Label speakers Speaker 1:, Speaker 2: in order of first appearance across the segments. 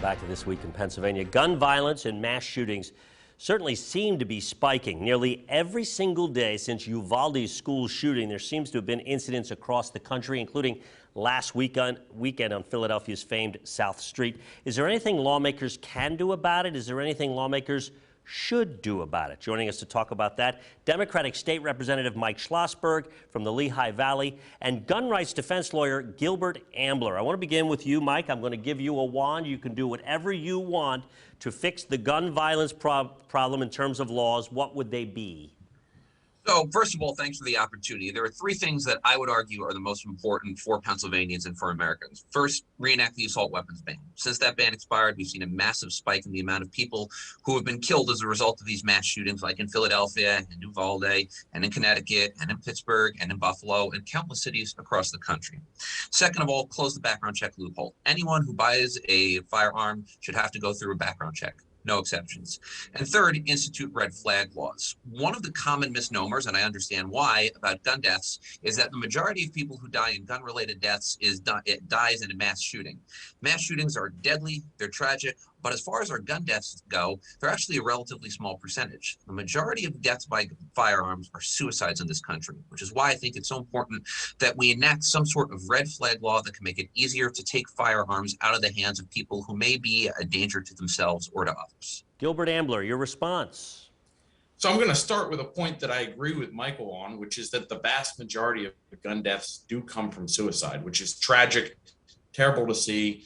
Speaker 1: Back to This Week in Pennsylvania. Gun violence and mass shootings certainly seem to be spiking. Nearly every single day since Uvalde's school shooting, there seems to have been incidents across the country, including last weekend on Philadelphia's famed South Street. Is there anything lawmakers can do about it? Is there anything lawmakers should do about it? Joining us to talk about that, Democratic State Representative Mike Schlossberg from the Lehigh Valley and gun rights defense lawyer Gilbert Ambler. I want to begin with you, Mike. I'm going to give you a wand. You can do whatever you want to fix the gun violence problem in terms of laws. What would they be?
Speaker 2: So first of all, thanks for the opportunity. There are three things that I would argue are the most important for Pennsylvanians and for Americans. First, reenact the assault weapons ban. Since that ban expired, we've seen a massive spike in the amount of people who have been killed as a result of these mass shootings, like in Philadelphia and Uvalde and in Connecticut and in Pittsburgh and in Buffalo and countless cities across the country. Second of all, close the background check loophole. Anyone who buys a firearm should have to go through a background check. No exceptions. And third, institute red flag laws. One of the common misnomers, and I understand why, about gun deaths is that the majority of people who die in gun-related deaths dies in a mass shooting. Mass shootings are deadly, they're tragic, but as far as our gun deaths go, they're actually a relatively small percentage. The majority of deaths by firearms are suicides in this country, which is why I think it's so important that we enact some sort of red flag law that can make it easier to take firearms out of the hands of people who may be a danger to themselves or to others.
Speaker 1: Gilbert Ambler, your response.
Speaker 3: So I'm going to start with a point that I agree with Michael on, which is that the vast majority of gun deaths do come from suicide, which is tragic, terrible to see,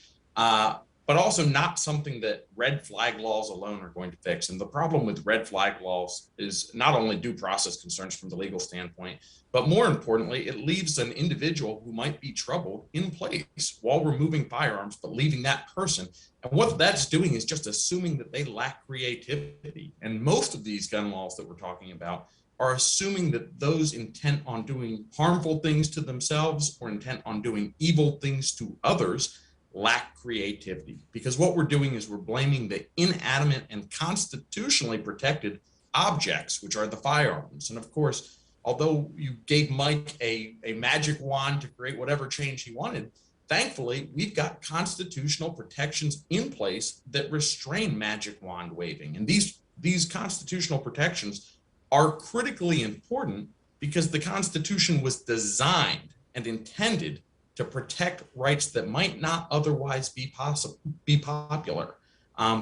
Speaker 3: but also not something that red flag laws alone are going to fix. And the problem with red flag laws is not only due process concerns from the legal standpoint, but more importantly, it leaves an individual who might be troubled in place while removing firearms, but leaving that person. And what that's doing is just assuming that they lack creativity. And most of these gun laws that we're talking about are assuming that those intent on doing harmful things to themselves or intent on doing evil things to others lack creativity, because what we're doing is we're blaming the inanimate and constitutionally protected objects, which are the firearms. And of course, although you gave Mike a magic wand to create whatever change he wanted, thankfully, we've got constitutional protections in place that restrain magic wand waving. And these constitutional protections are critically important because the Constitution was designed and intended to protect rights that might not otherwise be popular.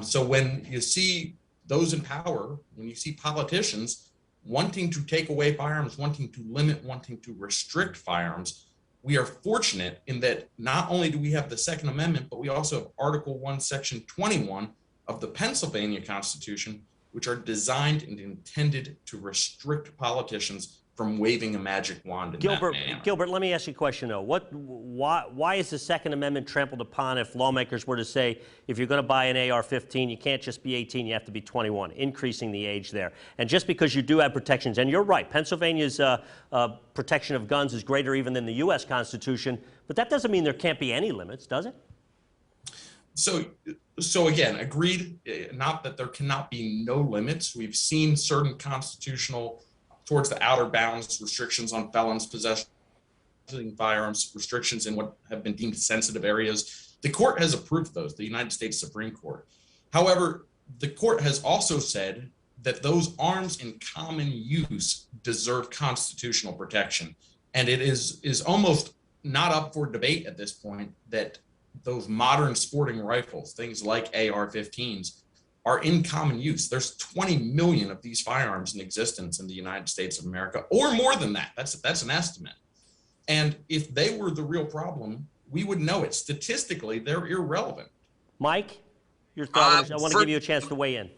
Speaker 3: So when you see those in power, when you see politicians wanting to take away firearms, wanting to limit, wanting to restrict firearms, we are fortunate in that not only do we have the Second Amendment, but we also have Article 1, Section 21 of the Pennsylvania Constitution, which are designed and intended to restrict politicians from waving a magic wand in that manner.
Speaker 1: Gilbert, let me ask you a question, though. Why is the Second Amendment trampled upon if lawmakers were to say, if you're going to buy an AR-15, you can't just be 18, you have to be 21, increasing the age there? And just because you do have protections, and you're right, Pennsylvania's protection of guns is greater even than the U.S. Constitution, but that doesn't mean there can't be any limits, does it?
Speaker 3: So again, agreed, not that there cannot be no limits. We've seen certain constitutional towards the outer bounds, restrictions on felons possessing firearms, restrictions in what have been deemed sensitive areas. The court has approved those, the United States Supreme Court. However, the court has also said that those arms in common use deserve constitutional protection. And it is almost not up for debate at this point that those modern sporting rifles, things like AR-15s, are in common use. There's 20 million of these firearms in existence in the United States of America, or more than that. That's an estimate. And if they were the real problem, we would know it. Statistically, they're irrelevant.
Speaker 1: Mike, your thoughts? I want to give you a chance to weigh in.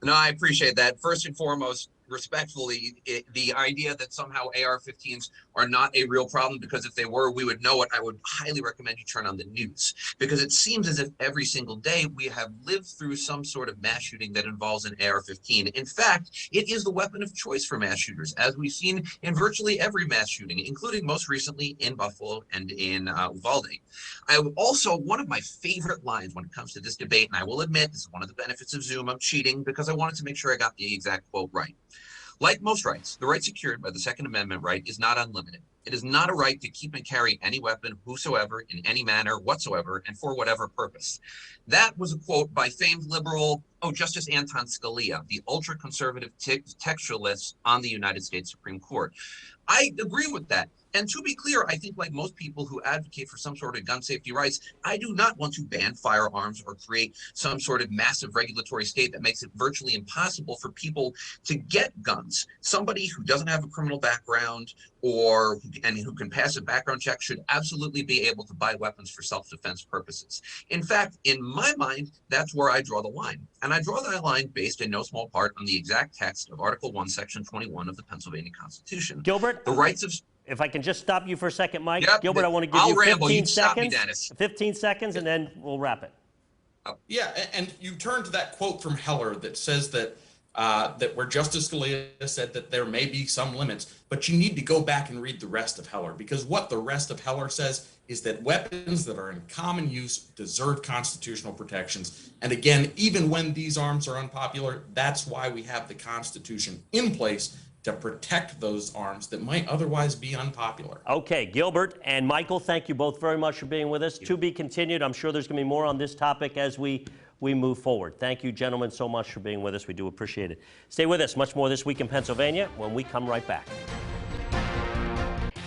Speaker 2: No, I appreciate that. First and foremost, respectfully, the idea that somehow AR-15s are not a real problem, because if they were, we would know it. I would highly recommend you turn on the news, because it seems as if every single day we have lived through some sort of mass shooting that involves an AR-15. In fact, it is the weapon of choice for mass shooters, as we've seen in virtually every mass shooting, including most recently in Buffalo and in Uvalde. One of my favorite lines when it comes to this debate, and I will admit this is one of the benefits of Zoom, I'm cheating because I wanted to make sure I got the exact quote right. Like most rights, the right secured by the Second Amendment right is not unlimited. It is not a right to keep and carry any weapon, whosoever, in any manner whatsoever, and for whatever purpose. That was a quote by famed liberal, Justice Anton Scalia, the ultra-conservative textualist on the United States Supreme Court. I agree with that. And to be clear, I think like most people who advocate for some sort of gun safety rights, I do not want to ban firearms or create some sort of massive regulatory state that makes it virtually impossible for people to get guns. Somebody who doesn't have a criminal background and who can pass a background check should absolutely be able to buy weapons for self-defense purposes. In fact, in my mind, that's where I draw the line. And I draw that line based in no small part on the exact text of Article 1, Section 21 of the Pennsylvania Constitution.
Speaker 1: Gilbert?
Speaker 2: The rights of...
Speaker 1: If I can just stop you for a second, Mike.
Speaker 2: Yep,
Speaker 1: Gilbert, I want to give
Speaker 2: I'll
Speaker 1: you 15
Speaker 2: ramble. You stop me,
Speaker 1: seconds.
Speaker 2: Dennis.
Speaker 1: 15 seconds, and then we'll wrap it.
Speaker 3: Yeah, and you turn to that quote from Heller that says that where Justice Scalia said that there may be some limits, but you need to go back and read the rest of Heller, because what the rest of Heller says is that weapons that are in common use deserve constitutional protections. And again, even when these arms are unpopular, that's why we have the Constitution in place to protect those arms that might otherwise be unpopular.
Speaker 1: Okay, Gilbert and Michael, thank you both very much for being with us. To be continued. I'm sure there's going to be more on this topic as we move forward. Thank you, gentlemen, so much for being with us. We do appreciate it. Stay with us. Much more This Week in Pennsylvania when we come right back.